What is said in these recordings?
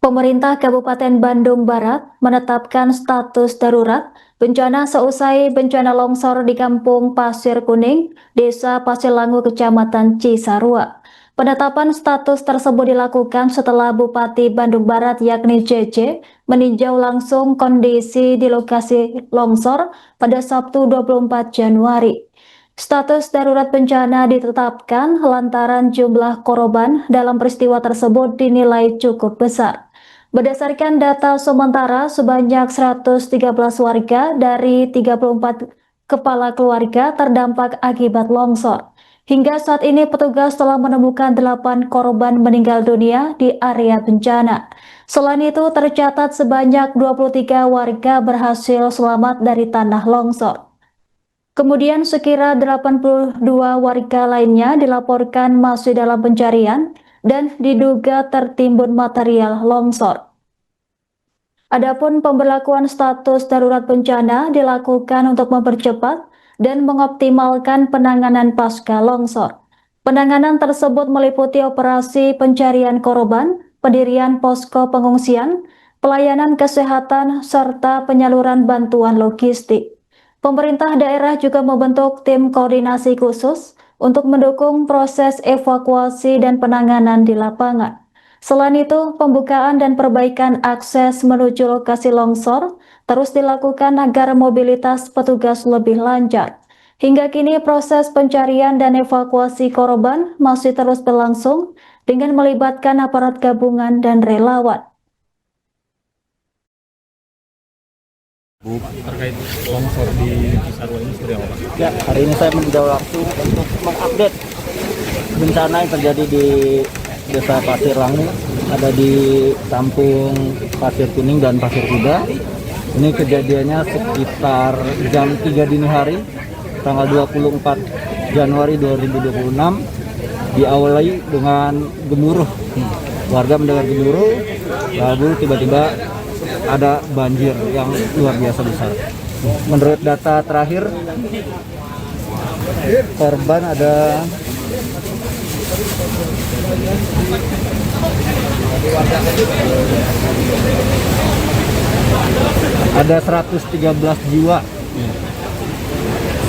Pemerintah Kabupaten Bandung Barat menetapkan status darurat bencana seusai bencana longsor di Kampung Pasir Kuning, Desa Pasilangu, Kecamatan Cisarua. Penetapan status tersebut dilakukan setelah Bupati Bandung Barat yakni JJ meninjau langsung kondisi di lokasi longsor pada Sabtu 24 Januari. Status darurat bencana ditetapkan lantaran jumlah korban dalam peristiwa tersebut dinilai cukup besar. Berdasarkan data sementara, sebanyak 113 warga dari 34 kepala keluarga terdampak akibat longsor. Hingga saat ini petugas telah menemukan 8 korban meninggal dunia di area bencana. Selain itu, tercatat sebanyak 23 warga berhasil selamat dari tanah longsor. Kemudian sekira 82 warga lainnya dilaporkan masih dalam pencarian dan diduga tertimbun material longsor. Adapun pemberlakuan status darurat bencana dilakukan untuk mempercepat dan mengoptimalkan penanganan pasca longsor. Penanganan tersebut meliputi operasi pencarian korban, pendirian posko pengungsian, pelayanan kesehatan, serta penyaluran bantuan logistik. Pemerintah daerah juga membentuk tim koordinasi khusus untuk mendukung proses evakuasi dan penanganan di lapangan. Selain itu, pembukaan dan perbaikan akses menuju lokasi longsor terus dilakukan agar mobilitas petugas lebih lancar. Hingga kini proses pencarian dan evakuasi korban masih terus berlangsung dengan melibatkan aparat gabungan dan relawan. Bu, terkait longsor di Cisarua ini seperti apa, Pak? Ya, hari ini saya meninjau langsung untuk mengupdate bencana yang terjadi di Desa Pasir Langu, ada di Kampung Pasir Kuning dan Pasir Kuda. Ini kejadiannya sekitar jam 3 dini hari, tanggal 24 Januari 2026, diawali dengan gemuruh. Warga mendengar gemuruh, lalu tiba-tiba ada banjir yang luar biasa besar. Menurut data terakhir, korban ada 113 jiwa,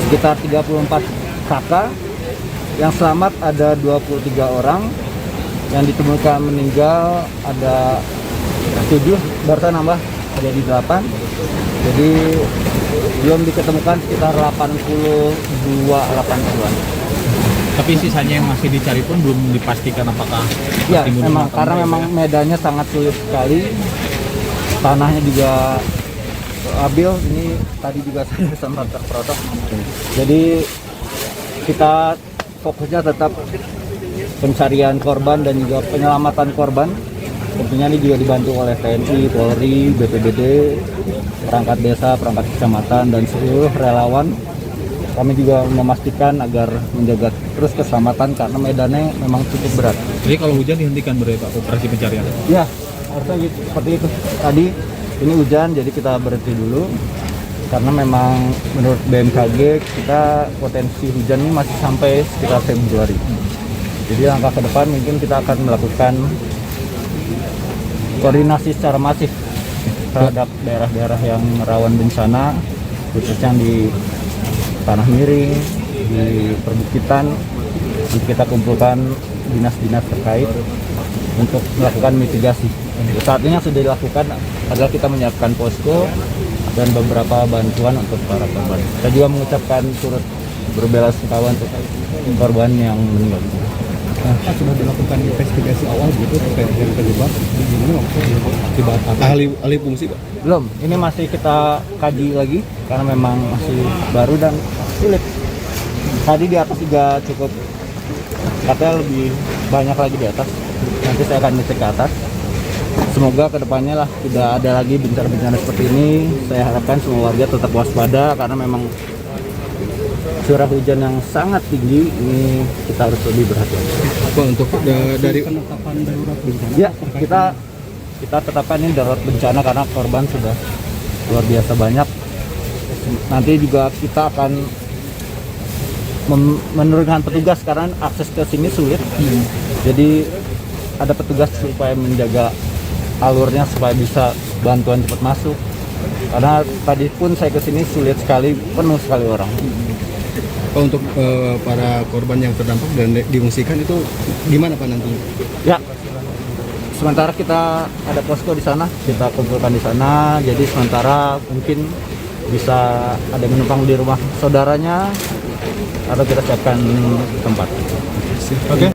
sekitar 34 kakak. Yang selamat ada 23 orang, yang ditemukan meninggal ada 7, baru nambah jadi 8. Jadi belum diketemukan sekitar 80-an. Tapi sisanya yang masih dicari pun belum dipastikan apakah Ya, tertimbun memang atau karena enggak, memang ya? medannya sangat sulit sekali. Tanahnya juga labil. Ini tadi juga saya sempat terperosok. Jadi kita fokusnya tetap pencarian korban dan juga penyelamatan korban. Tentunya ini juga dibantu oleh TNI, Polri, BPBD, perangkat desa, perangkat kecamatan, dan seluruh relawan. Kami juga memastikan agar menjaga terus keselamatan karena medannya memang cukup berat. Jadi kalau hujan dihentikan berarti, Pak, operasi pencarian? Ya, harusnya gitu, seperti itu. Tadi ini hujan, jadi kita berhenti dulu. Karena memang menurut BMKG kita potensi hujan ini masih sampai sekitar Februari. Jadi langkah ke depan mungkin kita akan melakukan koordinasi secara masif terhadap daerah-daerah yang rawan bencana, khususnya di tanah miring, di perbukitan. Nanti kita kumpulkan dinas-dinas terkait untuk melakukan mitigasi. Saat ini yang sudah dilakukan adalah kita menyiapkan posko dan beberapa bantuan untuk para korban. Kita juga mengucapkan turut berbela-sungkawa untuk korban yang meninggal. Sudah dilakukan investigasi awal gitu terkait dengan penyebab ini akibat ahli fungsi, Pak? Belum, ini masih kita kaji lagi karena memang masih baru dan sulit. Tadi di atas juga cukup, katanya lebih banyak lagi di atas. Nanti saya akan ngecek ke atas. Semoga kedepannya lah tidak ada lagi bencana-bencana seperti ini. Saya harapkan semua warga tetap waspada karena memang curah hujan yang sangat tinggi, ini kita harus lebih berhati-hati. Pak, untuk dari penetapan darurat bencana? Ya, kita tetapkan ini darurat bencana karena korban sudah luar biasa banyak. Nanti juga kita akan menurunkan petugas karena akses ke sini sulit. Jadi ada petugas supaya menjaga alurnya supaya bisa bantuan cepat masuk. Karena tadi pun saya kesini sulit sekali, penuh sekali orang. Pak, untuk para korban yang terdampak dan diungsikan itu gimana Pak nanti? Ya, sementara kita ada posko di sana, kita kumpulkan di sana. Jadi sementara mungkin bisa ada yang menumpang di rumah saudaranya atau kita siapkan tempat. Oke.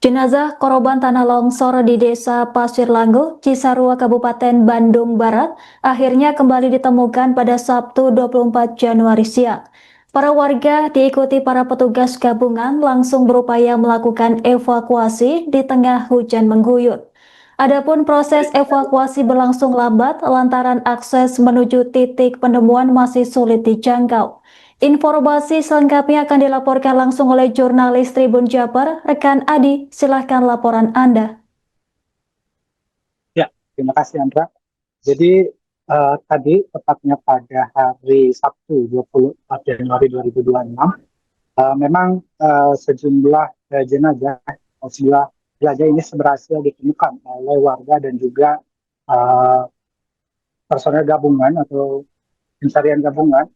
Jenazah korban tanah longsor di Desa Pasir Langgo, Cisarua, Kabupaten Bandung Barat, akhirnya kembali ditemukan pada Sabtu 24 Januari siang. Para warga diikuti para petugas gabungan langsung berupaya melakukan evakuasi di tengah hujan mengguyur. Adapun proses evakuasi berlangsung lambat lantaran akses menuju titik penemuan masih sulit dijangkau. Informasi selengkapnya akan dilaporkan langsung oleh jurnalis Tribun Jabar, rekan Adi. Silahkan laporan Anda. Ya, terima kasih Andra. Jadi tadi tepatnya pada hari Sabtu 24 Januari 2026, memang sejumlah jenazah ini berhasil ditemukan oleh warga dan juga personel gabungan atau pencarian gabungan,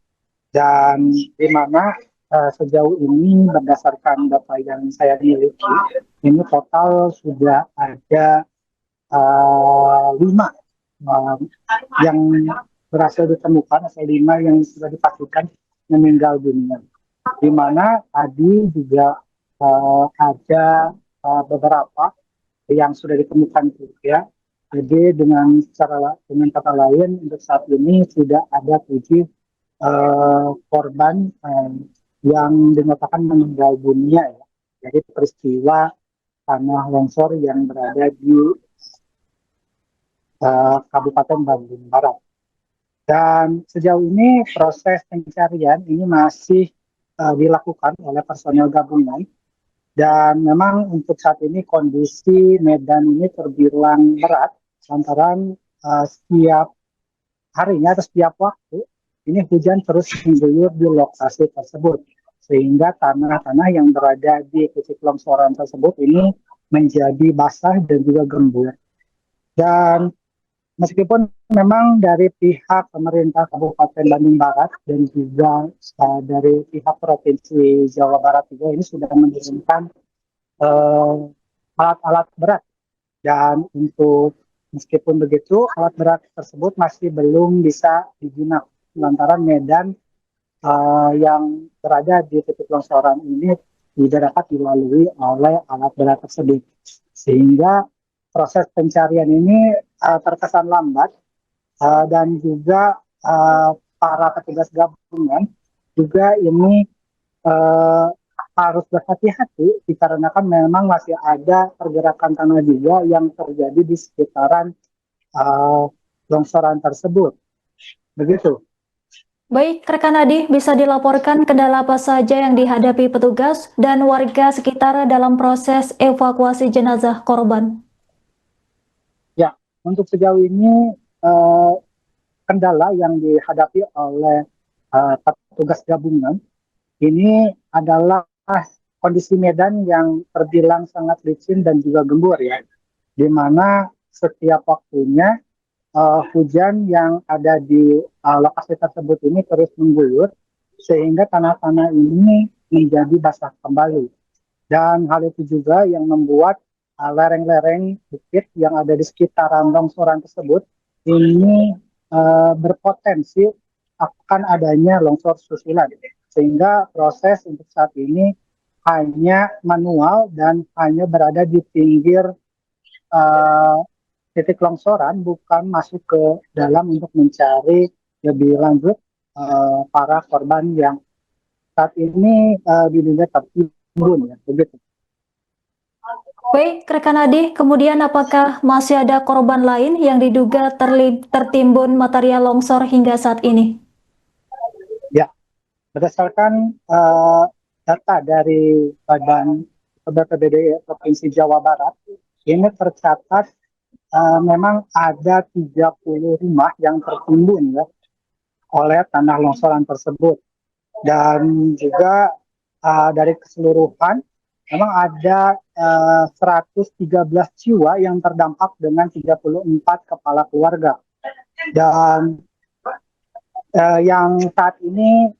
dan di mana sejauh ini berdasarkan data yang saya miliki, ini total sudah ada 5 yang berhasil ditemukan atau 5 yang sudah dipastikan meninggal dunia. Di mana tadi juga ada beberapa yang sudah ditemukan juga. Jadi dengan kata lain untuk saat ini sudah ada 7 korban yang dinyatakan meninggal dunia ya. Jadi peristiwa tanah longsor yang berada di Kabupaten Bandung Barat. Dan sejauh ini proses pencarian ini masih dilakukan oleh personel gabungan. Dan memang untuk saat ini kondisi medan ini terbilang berat lantaran setiap harinya atau setiap waktu ini hujan terus mengguyur di lokasi tersebut, sehingga tanah-tanah yang berada di titik longsoran tersebut ini menjadi basah dan juga gembur. Dan meskipun memang dari pihak pemerintah Kabupaten Bandung Barat dan juga dari pihak Provinsi Jawa Barat juga ini sudah mengirimkan alat-alat berat, dan meskipun begitu alat berat tersebut masih belum bisa digunakan lantaran medan yang berada di titik longsoran ini tidak dapat dilalui oleh alat berat tersebut, sehingga proses pencarian ini terkesan lambat, dan juga para petugas gabungan juga ini harus berhati-hati dikarenakan memang masih ada pergerakan tanah juga yang terjadi di sekitaran longsoran tersebut. Begitu. Baik, rekan Adi, bisa dilaporkan kendala apa saja yang dihadapi petugas dan warga sekitar dalam proses evakuasi jenazah korban? Ya, untuk sejauh ini kendala yang dihadapi oleh petugas gabungan ini adalah kondisi medan yang terbilang sangat licin dan juga gembur ya, di mana setiap waktunya hujan yang ada di lokasi tersebut ini terus mengguyur, sehingga tanah-tanah ini menjadi basah kembali. Dan hal itu juga yang membuat lereng-lereng bukit yang ada di sekitaran longsoran tersebut ini berpotensi akan adanya longsor susulan, sehingga proses untuk saat ini hanya manual dan hanya berada di pinggir titik longsoran, bukan masuk ke dalam untuk mencari lebih lanjut para korban yang saat ini diduga tertimbun ya, begitu. Baik, rekan Adi, kemudian apakah masih ada korban lain yang diduga tertimbun material longsor hingga saat ini? Ya, berdasarkan data dari Badan BPBD Provinsi Jawa Barat, ini tercatat memang ada 30 rumah yang tertimbun ya oleh tanah longsoran tersebut. Dan juga dari keseluruhan memang ada 113 jiwa yang terdampak dengan 34 kepala keluarga. Dan yang saat ini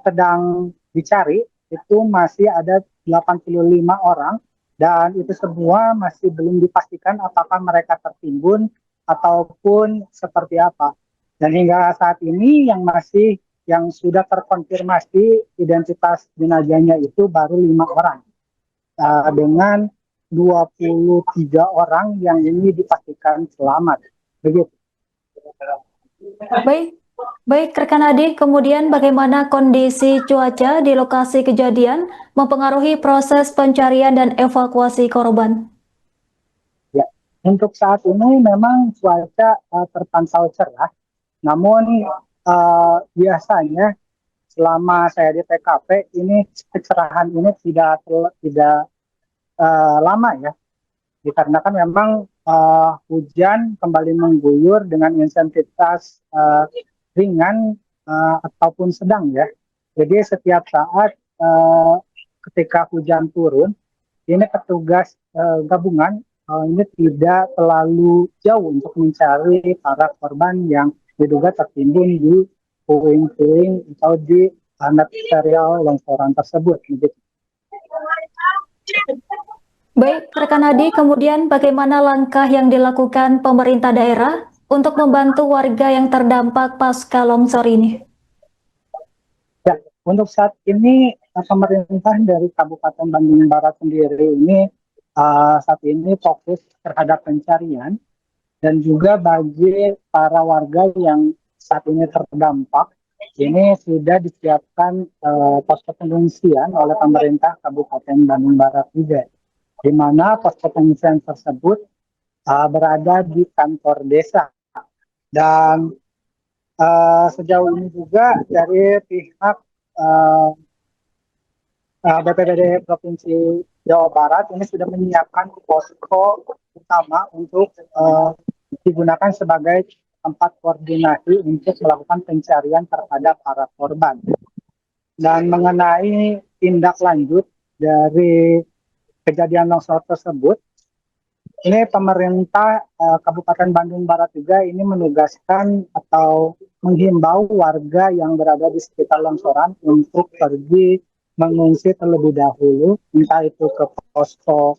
sedang dicari itu masih ada 85 orang, dan itu semua masih belum dipastikan apakah mereka tertimbun ataupun seperti apa. Dan hingga saat ini yang sudah terkonfirmasi identitas jenazahnya itu baru 5 orang, dengan 23 orang yang ini dipastikan selamat. Begitu. Baik, rekan Adi, kemudian bagaimana kondisi cuaca di lokasi kejadian mempengaruhi proses pencarian dan evakuasi korban? Ya, untuk saat ini memang cuaca terpantau cerah, namun biasanya selama saya di TKP ini kecerahan ini tidak lama ya, dikarenakan memang hujan kembali mengguyur dengan intensitas ringan ataupun sedang ya. Jadi setiap saat ketika hujan turun, ini petugas gabungan ini tidak terlalu jauh untuk mencari para korban yang diduga tertimbun di puing-puing atau di material longsoran tersebut. Gitu. Baik, rekan Adi, kemudian bagaimana langkah yang dilakukan pemerintah daerah untuk membantu warga yang terdampak pasca longsor ini? Ya, untuk saat ini pemerintah dari Kabupaten Bandung Barat sendiri ini saat ini fokus terhadap pencarian, dan juga bagi para warga yang saat ini terdampak, ini sudah disiapkan posko pengungsian oleh pemerintah Kabupaten Bandung Barat juga, di mana posko pengungsian tersebut berada di kantor desa. Dan sejauh ini juga dari pihak BPBD Provinsi Jawa Barat ini sudah menyiapkan posko utama untuk digunakan sebagai tempat koordinasi untuk melakukan pencarian terhadap para korban. Dan mengenai tindak lanjut dari kejadian longsor tersebut, ini pemerintah Kabupaten Bandung Barat juga ini menugaskan atau menghimbau warga yang berada di sekitar longsoran untuk pergi mengungsi terlebih dahulu, entah itu ke posko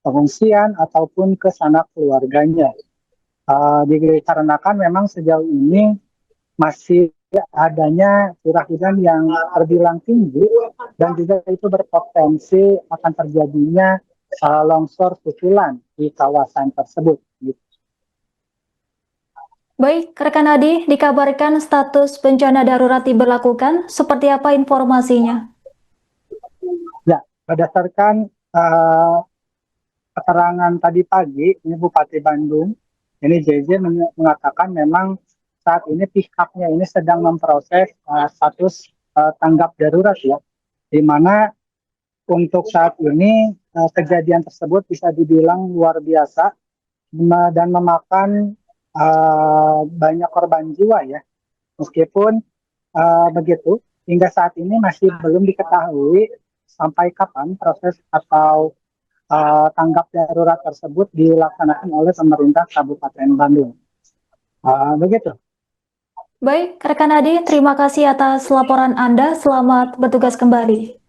pengungsian ataupun ke sanak keluarganya. Dikarenakan memang sejauh ini masih adanya curah hujan yang terbilang tinggi, dan juga itu berpotensi akan terjadinya longsor susulan di kawasan tersebut. Baik, rekan Adi, dikabarkan status bencana darurat diberlakukan. Seperti apa informasinya? Ya, berdasarkan keterangan tadi pagi, ini Bupati Bandung, ini JJ mengatakan memang saat ini pihaknya ini sedang memproses status tanggap darurat ya, di mana untuk saat ini kejadian tersebut bisa dibilang luar biasa dan memakan banyak korban jiwa ya. Meskipun begitu, hingga saat ini masih belum diketahui sampai kapan proses atau tanggap darurat tersebut dilaksanakan oleh pemerintah Kabupaten Bandung. Begitu. Baik, rekan Adi, terima kasih atas laporan Anda. Selamat bertugas kembali.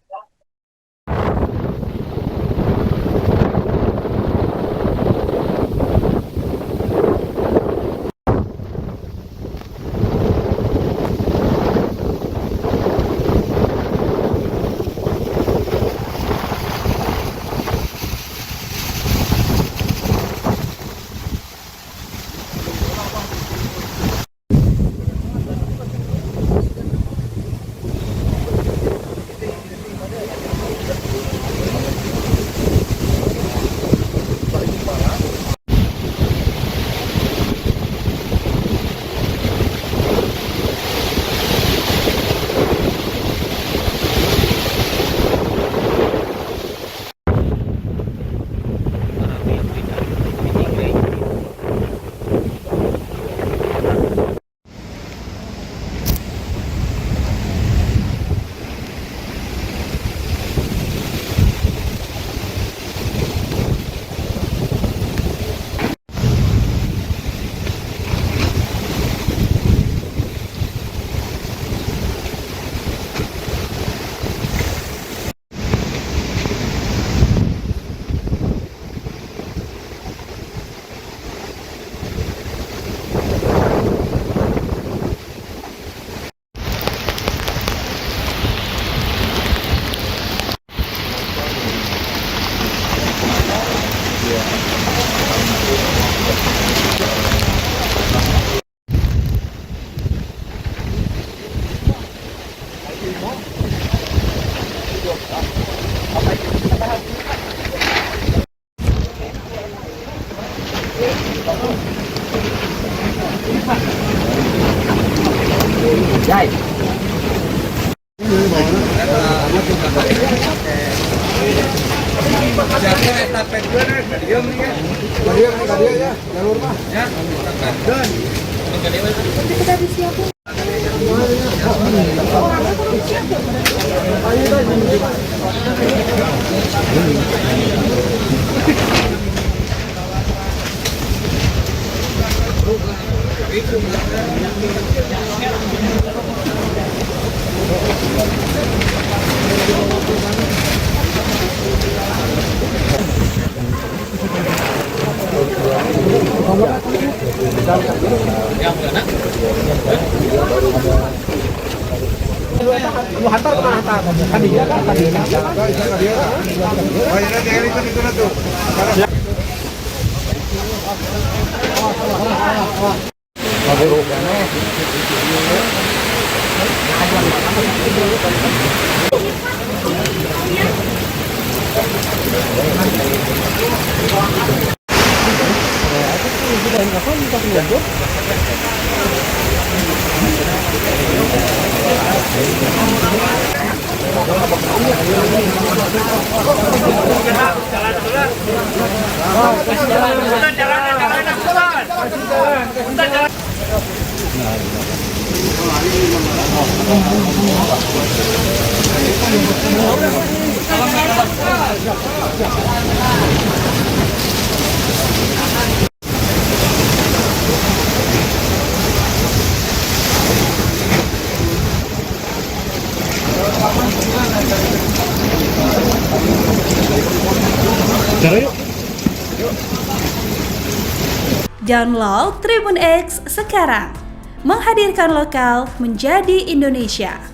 Download Tribun X sekarang, menghadirkan lokal menjadi Indonesia.